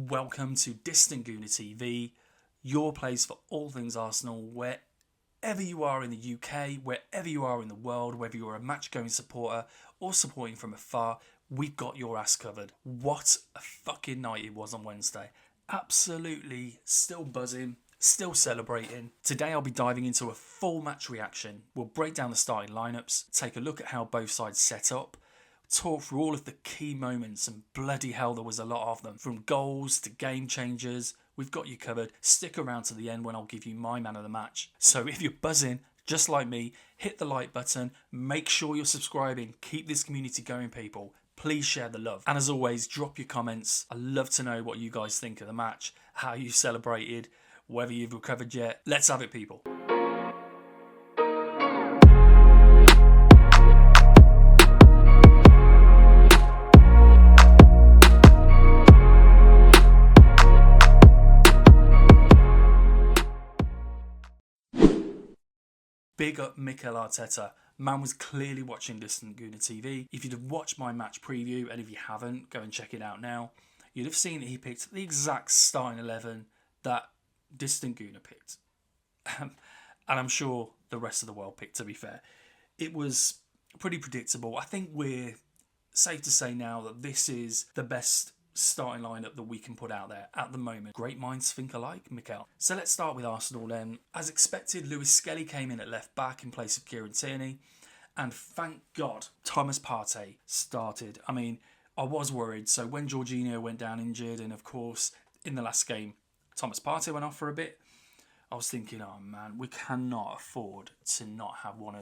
Welcome to Distant Gooner TV, your place for all things Arsenal, wherever you are in the UK, wherever you are in the world, whether you're a match-going supporter or supporting from afar, we've got your ass covered. What a fucking night it was on Wednesday. Absolutely still buzzing, still celebrating. Today I'll be diving into a full match reaction. We'll break down the starting lineups, take a look at how both sides set up, talk through all of the key moments, and bloody hell there was a lot of them. From goals to game changers, we've got you covered. Stick around to the end when I'll give you my man of the match. So if you're buzzing, just like me, hit the like button, make sure you're subscribing, keep this community going, people. Please share the love. And as always, drop your comments. I'd love to know what you guys think of the match, how you celebrated, whether you've recovered yet. Let's have it, people. Big up Mikel Arteta. Man was clearly watching Distant Gooner TV. If you'd have watched my match preview, and if you haven't, go and check it out now, you'd have seen that he picked the exact starting 11 that Distant Gooner picked. And I'm sure the rest of the world picked, to be fair. It was pretty predictable. I think we're safe to say now that this is the best starting lineup that we can put out there at the moment. Great minds think alike, Mikel. So let's start with Arsenal then. As expected, Lewis Skelly came in at left back in place of Kieran Tierney, and thank God Thomas Partey started. I mean, I was worried. So when Jorginho went down injured, and of course in the last game Thomas Partey went off for a bit, I was thinking, oh man, we cannot afford to not have one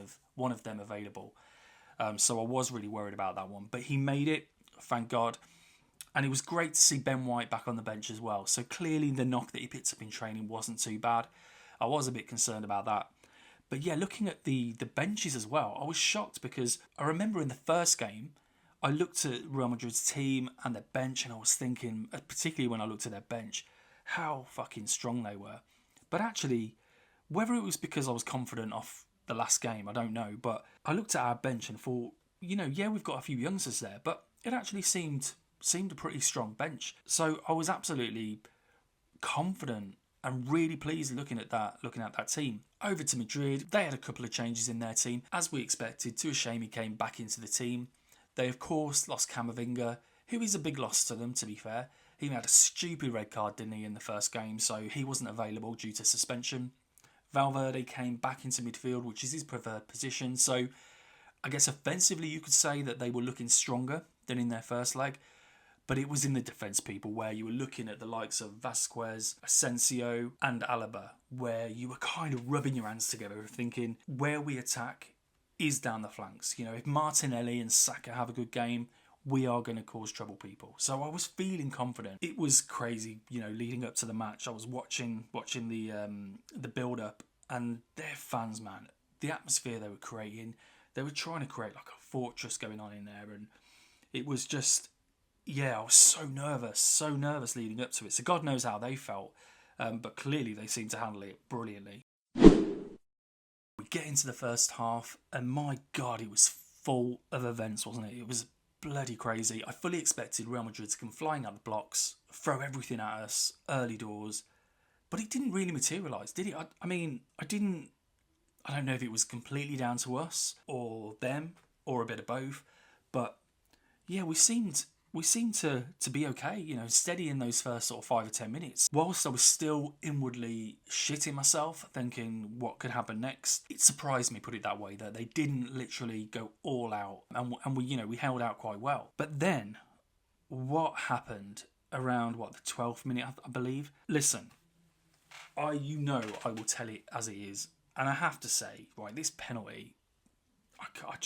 of them available. So I was really worried about that one, but he made it, thank God. And it was great to see Ben White back on the bench as well. So clearly the knock that he picked up in training wasn't too bad. I was a bit concerned about that. But yeah, looking at the benches as well, I was shocked because I remember in the first game, I looked at Real Madrid's team and their bench, and I was thinking, particularly when I looked at their bench, how fucking strong they were. But actually, whether it was because I was confident off the last game, I don't know. But I looked at our bench and thought, you know, yeah, we've got a few youngsters there, but it actually seemed a pretty strong bench. So I was absolutely confident and really pleased looking at that team. Over to Madrid, they had a couple of changes in their team. As we expected, Tuashemi came back into the team. They of course lost Camavinga, who is a big loss to them, to be fair. He had a stupid red card, didn't he, in the first game, so he wasn't available due to suspension. Valverde came back into midfield, which is his preferred position, so I guess offensively you could say that they were looking stronger than in their first leg. But it was in the defence, people, where you were looking at the likes of Vasquez, Asensio and Alaba, where you were kind of rubbing your hands together thinking where we attack is down the flanks. You know, if Martinelli and Saka have a good game, we are going to cause trouble, people. So I was feeling confident. It was crazy, you know, leading up to the match. I was watching the build-up, and their fans, man, the atmosphere they were creating, they were trying to create like a fortress going on in there, and it was just... yeah, I was so nervous leading up to it. So God knows how they felt, but clearly they seemed to handle it brilliantly. We get into the first half, and my God, it was full of events, wasn't it? It was bloody crazy. I fully expected Real Madrid to come flying out the blocks, throw everything at us, early doors, but it didn't really materialise, did it? I mean, I don't know if it was completely down to us, or them, or a bit of both, but yeah, we seemed to be okay, you know, steady in those first sort of 5 or 10 minutes. Whilst I was still inwardly shitting myself, thinking what could happen next, it surprised me, put it that way, that they didn't literally go all out, and we, you know, we held out quite well. But then, what happened around, the 12th minute, I believe? Listen, I will tell it as it is, and I have to say, right, this penalty, I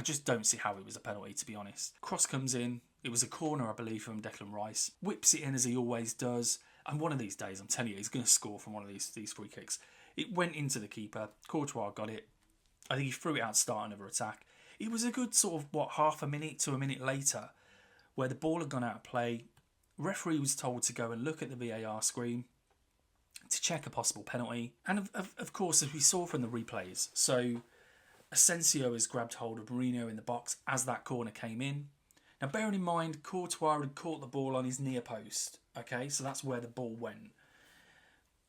just don't see how it was a penalty, to be honest. Cross comes in. It was a corner, I believe, from Declan Rice. Whips it in as he always does. And one of these days, I'm telling you, he's going to score from one of these free kicks. It went into the keeper. Courtois got it. I think he threw it out to start another attack. It was a good sort of, half a minute to a minute later, where the ball had gone out of play. Referee was told to go and look at the VAR screen to check a possible penalty. And of course, as we saw from the replays, so Asensio has grabbed hold of Mourinho in the box as that corner came in. Now, bearing in mind, Courtois had caught the ball on his near post. Okay, so that's where the ball went.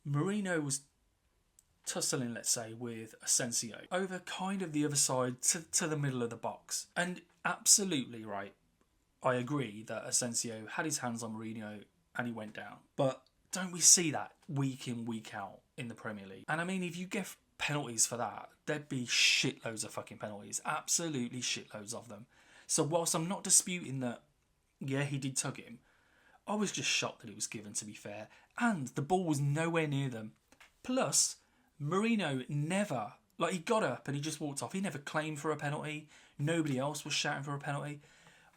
Marino was tussling, let's say, with Asensio over kind of the other side to the middle of the box. And absolutely right, I agree that Asensio had his hands on Marino and he went down. But don't we see that week in, week out in the Premier League? And I mean, if you give penalties for that, there'd be shitloads of fucking penalties. Absolutely shitloads of them. So whilst I'm not disputing that, yeah, he did tug him, I was just shocked that it was given, to be fair. And the ball was nowhere near them. Plus, Marino never, like, he got up and he just walked off. He never claimed for a penalty. Nobody else was shouting for a penalty.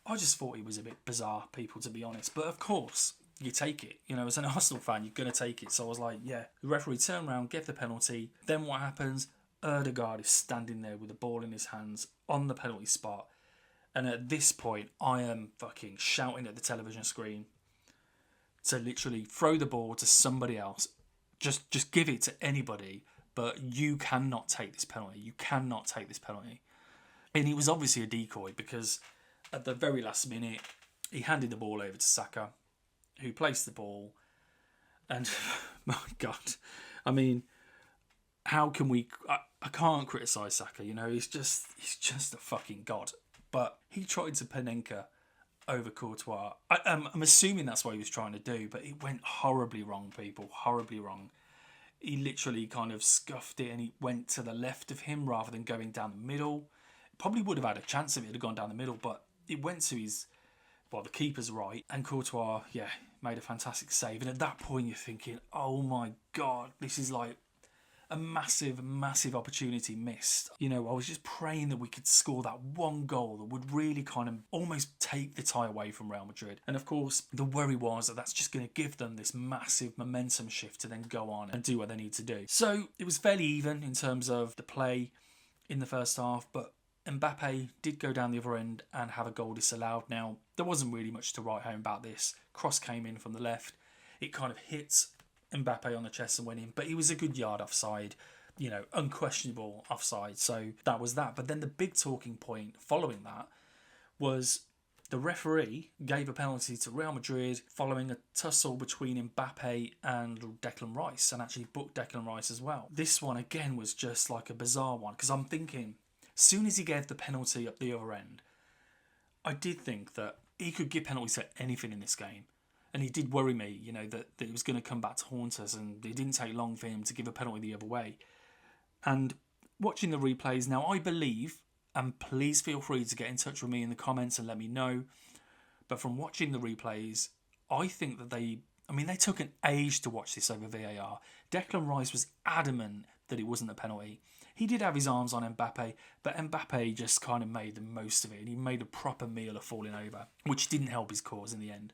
I just thought he was a bit bizarre, people, to be honest. But of course, you take it. You know, as an Arsenal fan, you're going to take it. So I was like, yeah. The referee turned around, gave the penalty. Then what happens? Ødegaard is standing there with the ball in his hands on the penalty spot. And at this point, I am fucking shouting at the television screen to literally throw the ball to somebody else. Just give it to anybody. But you cannot take this penalty. You cannot take this penalty. And it was obviously a decoy because at the very last minute, he handed the ball over to Saka, who placed the ball. And, my God, I mean, how can we... I can't criticise Saka, you know, he's just a fucking god. But he tried to Panenka over Courtois. I'm assuming that's what he was trying to do, but it went horribly wrong, people, horribly wrong. He literally kind of scuffed it and he went to the left of him rather than going down the middle. Probably would have had a chance if it had gone down the middle, but it went to his... Well, the keeper's right. And Courtois, yeah, made a fantastic save. And at that point, you're thinking, oh my God, this is like a massive, massive opportunity missed. You know, I was just praying that we could score that one goal that would really kind of almost take the tie away from Real Madrid. And of course, the worry was that that's just going to give them this massive momentum shift to then go on and do what they need to do. So it was fairly even in terms of the play in the first half, but Mbappe did go down the other end and have a goal disallowed. Now, there wasn't really much to write home about this. Cross came in from the left. It kind of hit Mbappe on the chest and went in, but he was a good yard offside, you know, unquestionable offside. So that was that. But then the big talking point following that was the referee gave a penalty to Real Madrid following a tussle between Mbappe and Declan Rice, and actually booked Declan Rice as well. This one, again, was just like a bizarre one, because I'm thinking, as soon as he gave the penalty up the other end, I did think that he could give penalties for anything in this game. And he did worry me, you know, that it was going to come back to haunt us, and it didn't take long for him to give a penalty the other way. And watching the replays now, I believe, and please feel free to get in touch with me in the comments and let me know, but from watching the replays, I think that they took an age to watch this over VAR. Declan Rice was adamant that it wasn't a penalty. He did have his arms on Mbappe, but Mbappe just kind of made the most of it, and he made a proper meal of falling over, which didn't help his cause in the end.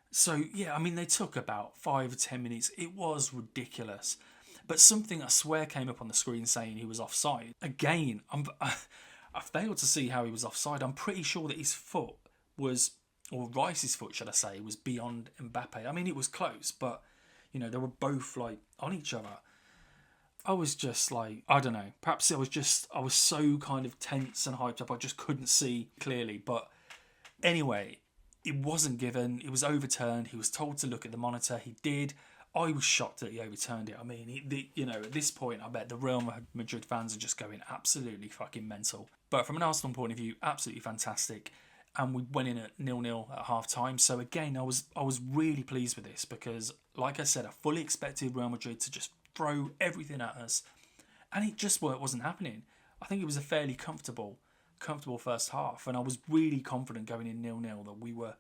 So, yeah, I mean, they took about 5 or 10 minutes. It was ridiculous. But something I swear came up on the screen saying he was offside. Again, I failed to see how he was offside. I'm pretty sure that his foot was, or Rice's foot, should I say, was beyond Mbappe. I mean, it was close, but, you know, they were both, like, on each other. I was just like, I don't know. Perhaps I was so kind of tense and hyped up, I just couldn't see clearly. But anyway, it wasn't given. It was overturned. He was told to look at the monitor. He did. I was shocked that he overturned it. I mean, you know, at this point, I bet the Real Madrid fans are just going absolutely fucking mental. But from an Arsenal point of view, absolutely fantastic. And we went in at 0-0 at half time. So again, I was really pleased with this because, like I said, I fully expected Real Madrid to just throw everything at us, and it just wasn't happening. I think it was a fairly comfortable first half, and I was really confident going in 0-0 that we were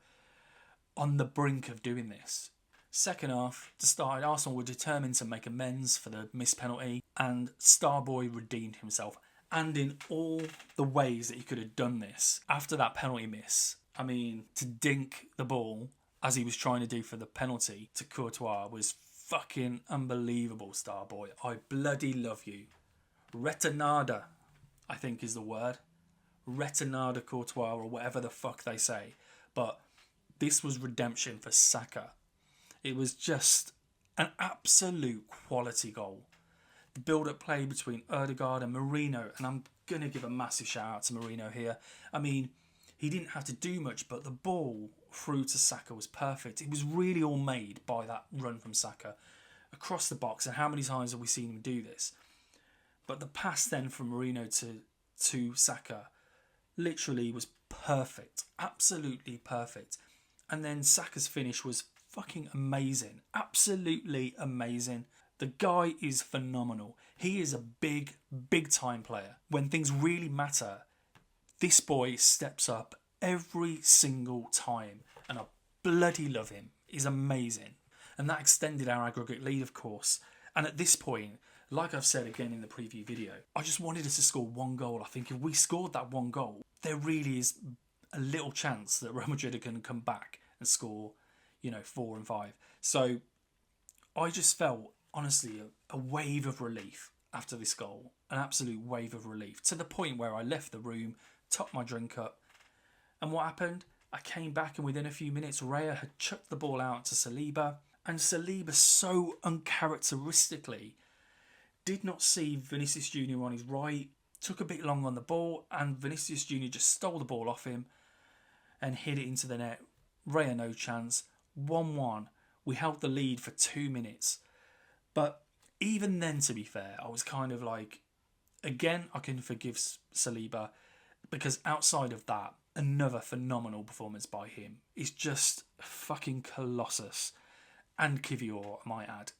on the brink of doing this. Second half, to start, Arsenal were determined to make amends for the missed penalty, and Starboy redeemed himself, and in all the ways that he could have done this. After that penalty miss, I mean, to dink the ball as he was trying to do for the penalty to Courtois was fucking unbelievable, Starboy. I bloody love you. Retinada, I think is the word. Retinada Courtois, or whatever the fuck they say. But this was redemption for Saka. It was just an absolute quality goal. The build-up play between Ødegaard and Marino, and I'm going to give a massive shout out to Marino here. I mean, he didn't have to do much, but the ball through to Saka was perfect. It was really all made by that run from Saka across the box. And how many times have we seen him do this? But the pass then from Marino to Saka literally was perfect. Absolutely perfect. And then Saka's finish was fucking amazing. Absolutely amazing. The guy is phenomenal. He is a big, big time player. When things really matter, this boy steps up every single time. And I bloody love him. He's amazing. And that extended our aggregate lead, of course. And at this point, like I've said again in the preview video, I just wanted us to score one goal. I think if we scored that one goal, there really is a little chance that Real Madrid are going to come back and score, 4 and 5. So I just felt, honestly, a wave of relief after this goal. An absolute wave of relief. To the point where I left the room, topped my drink up. And what happened? I came back and within a few minutes, Raya had chucked the ball out to Saliba. And Saliba so uncharacteristically did not see Vinicius Jr. on his right, took a bit long on the ball, and Vinicius Jr. just stole the ball off him and hit it into the net. Raya no chance. 1-1. We held the lead for 2 minutes. But even then, to be fair, I was kind of like, again, I can forgive Saliba because outside of that, another phenomenal performance by him is just fucking colossus. And Kivior, I might add,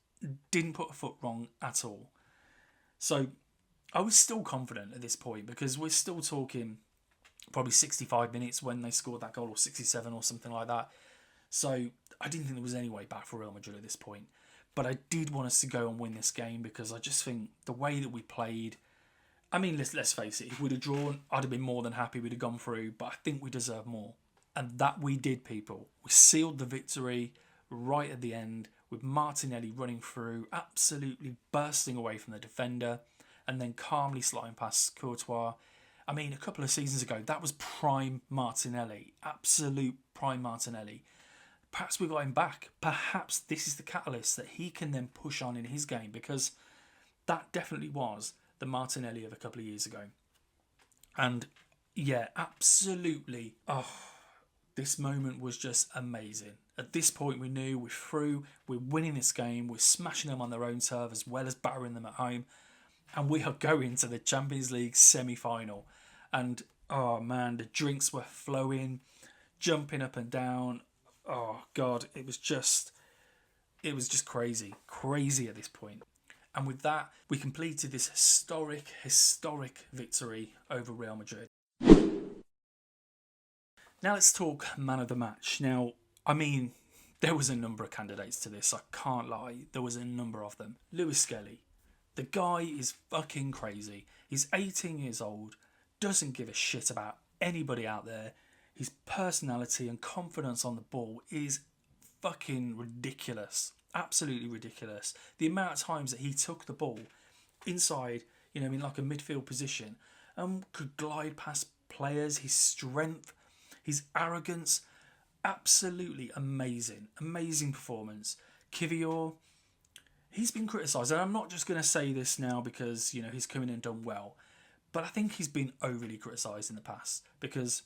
didn't put a foot wrong at all. So I was still confident at this point because we're still talking probably 65 minutes when they scored that goal, or 67 or something like that. So I didn't think there was any way back for Real Madrid at this point. But I did want us to go and win this game because I just think the way that we played, I mean, let's face it, if we'd have drawn, I'd have been more than happy we'd have gone through, but I think we deserve more. And that we did, people. We sealed the victory right at the end with Martinelli running through, absolutely bursting away from the defender and then calmly sliding past Courtois. I mean, a couple of seasons ago, that was prime Martinelli, absolute prime Martinelli. Perhaps we got him back. Perhaps this is the catalyst that he can then push on in his game, because that definitely was the Martinelli of a couple of years ago. And yeah, absolutely. Oh, this moment was just amazing. At this point, we knew we're through, we're winning this game, we're smashing them on their own turf as well as battering them at home. And we are going to the Champions League semi-final. And, oh man, the drinks were flowing, jumping up and down. Oh, God, it was just crazy. Crazy at this point. And with that, we completed this historic victory over Real Madrid. Now let's talk man of the match. Now, I mean, there was a number of candidates to this. I can't lie. There was a number of them. Lewis Skelly. The guy is fucking crazy. He's 18 years old, doesn't give a shit about anybody out there. His personality and confidence on the ball is fucking ridiculous. Absolutely ridiculous. The amount of times that he took the ball inside, in like a midfield position, and could glide past players, his strength, his arrogance, absolutely amazing. Amazing performance. Kivior, he's been criticised, and I'm not just going to say this now because, he's come in and done well, but I think he's been overly criticised in the past because,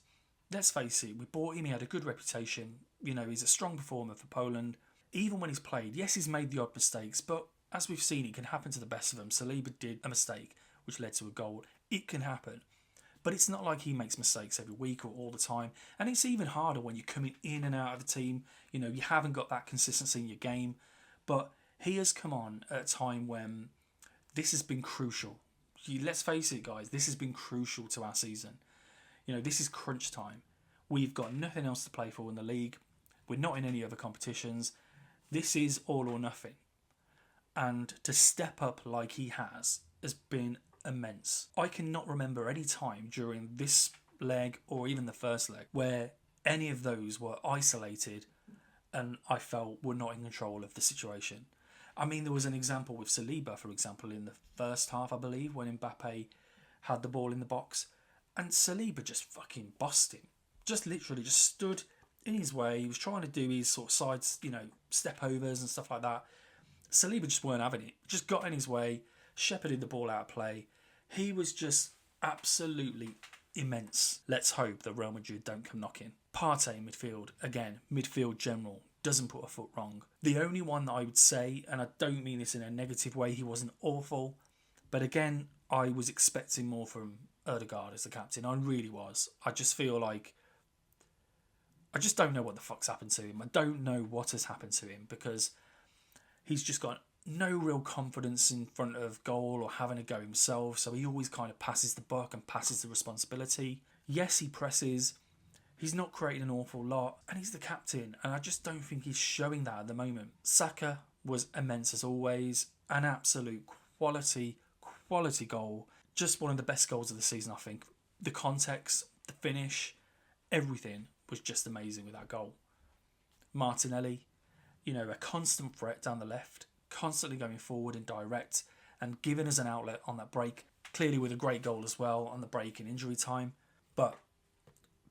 let's face it, we bought him, he had a good reputation, he's a strong performer for Poland. Even when he's played, yes, he's made the odd mistakes, but as we've seen, it can happen to the best of them. Saliba did a mistake, which led to a goal. It can happen. But it's not like he makes mistakes every week or all the time. And it's even harder when you're coming in and out of the team. You haven't got that consistency in your game. But he has come on at a time when this has been crucial. Let's face it, guys, this has been crucial to our season. This is crunch time. We've got nothing else to play for in the league. We're not in any other competitions. This is all or nothing. And to step up like he has been immense. I cannot remember any time during this leg or even the first leg where any of those were isolated and I felt were not in control of the situation. I mean, there was an example with Saliba, for example, in the first half, I believe, when Mbappe had the ball in the box and Saliba just fucking bossed him. Just literally just stood in his way. He was trying to do his sort of sides, step overs and stuff like that. Saliba just weren't having it. Just got in his way, shepherded the ball out of play. He was just absolutely immense. Let's hope that Real Madrid don't come knocking. Partey midfield, again, midfield general, doesn't put a foot wrong. The only one that I would say, and I don't mean this in a negative way, he wasn't awful, but again, I was expecting more from Ødegaard as the captain. I really was. I just feel like I just don't know what the fuck's happened to him. I don't know what has happened to him, because he's just got no real confidence in front of goal or having a go himself, so he always kind of passes the buck and passes the responsibility. Yes, he presses. He's not creating an awful lot, and he's the captain, and I just don't think he's showing that at the moment. Saka was immense as always, an absolute quality goal. Just one of the best goals of the season, I think. The context, the finish, everything was just amazing with that goal. Martinelli, a constant threat down the left, constantly going forward and direct, and giving us an outlet on that break. Clearly with a great goal as well on the break in injury time. But,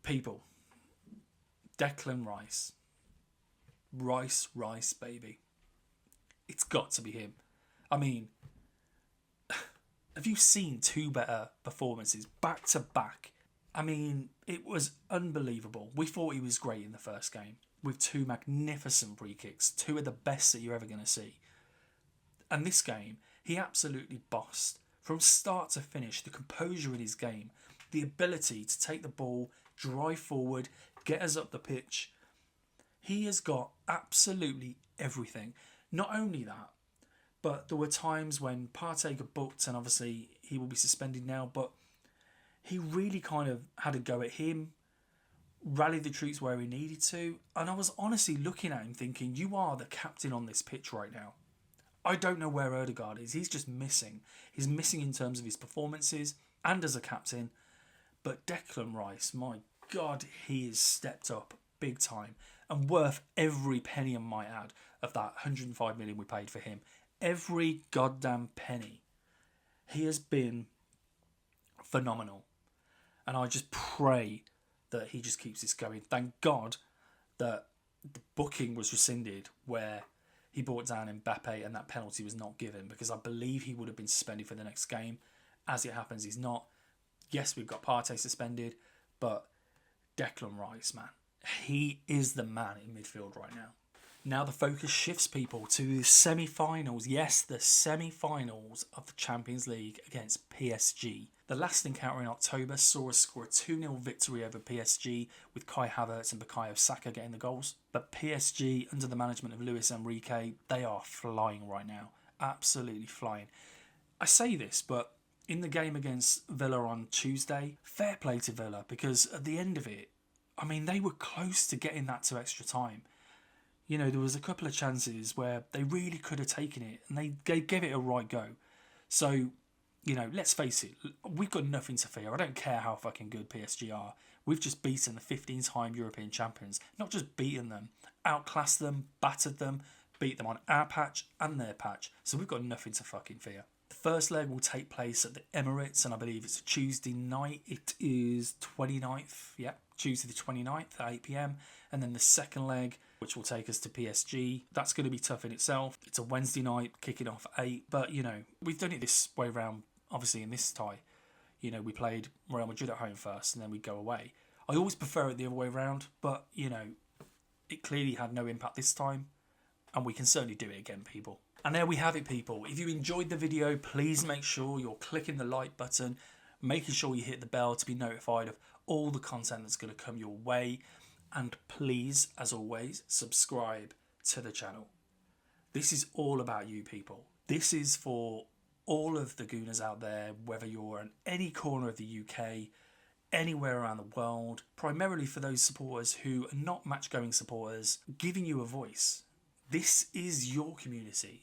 people, Declan Rice. Rice, baby. It's got to be him. I mean, have you seen two better performances back to back? I mean, it was unbelievable. We thought he was great in the first game with two magnificent free kicks, two of the best that you're ever going to see. And this game, he absolutely bossed. From start to finish, the composure in his game, the ability to take the ball, drive forward, get us up the pitch. He has got absolutely everything. Not only that, but there were times when Partey got booked, and obviously he will be suspended now, but he really kind of had a go at him, rallied the troops where he needed to, and I was honestly looking at him thinking, you are the captain on this pitch right now. I don't know where Ødegaard is. He's just missing. He's missing in terms of his performances and as a captain. But Declan Rice, my God, he has stepped up big time and worth every penny, I might add, of that 105 million we paid for him. Every goddamn penny. He has been phenomenal. And I just pray that he just keeps this going. Thank God that the booking was rescinded where he brought down Mbappe and that penalty was not given, because I believe he would have been suspended for the next game. As it happens, he's not. Yes, we've got Partey suspended, but Declan Rice, man, he is the man in midfield right now. Now the focus shifts, people, to the semi-finals. Yes, the semi-finals of the Champions League against PSG. The last encounter in October saw us score a 2-0 victory over PSG with Kai Havertz and Bukayo Saka getting the goals. But PSG, under the management of Luis Enrique, they are flying right now. Absolutely flying. I say this, but in the game against Villa on Tuesday, fair play to Villa, because at the end of it, I mean, they were close to getting that to extra time. There was a couple of chances where they really could have taken it, and they gave it a right go. So, let's face it, we've got nothing to fear. I don't care how fucking good PSG are. We've just beaten the 15-time European champions. Not just beaten them, outclassed them, battered them, beat them on our patch and their patch. So we've got nothing to fucking fear. The first leg will take place at the Emirates, and I believe it's a Tuesday night. It is 29th, Tuesday the 29th at 8 p.m. And then the second leg, which will take us to PSG, that's going to be tough in itself. It's a Wednesday night, kicking off at 8. But, we've done it this way around, obviously, in this tie. We played Real Madrid at home first, and then we go away. I always prefer it the other way around, but, it clearly had no impact this time, and we can certainly do it again, people. And there we have it, people. If you enjoyed the video, please make sure you're clicking the like button, making sure you hit the bell to be notified of all the content that's going to come your way. And please, as always, subscribe to the channel. This is all about you, people. This is for all of the Gooners out there, whether you're in any corner of the UK, anywhere around the world, primarily for those supporters who are not match-going supporters, giving you a voice. This is your community.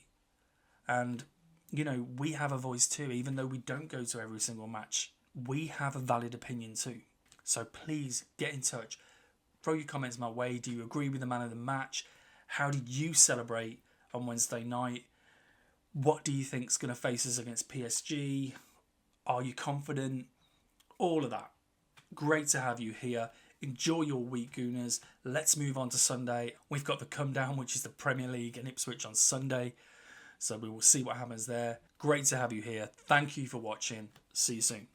And, we have a voice too, even though we don't go to every single match. We have a valid opinion too. So please get in touch. Throw your comments my way. Do you agree with the man of the match? How did you celebrate on Wednesday night? What do you think is going to face us against PSG? Are you confident? All of that. Great to have you here. Enjoy your week, Gooners. Let's move on to Sunday. We've got the come down, which is the Premier League and Ipswich on Sunday. So we will see what happens there. Great to have you here. Thank you for watching. See you soon.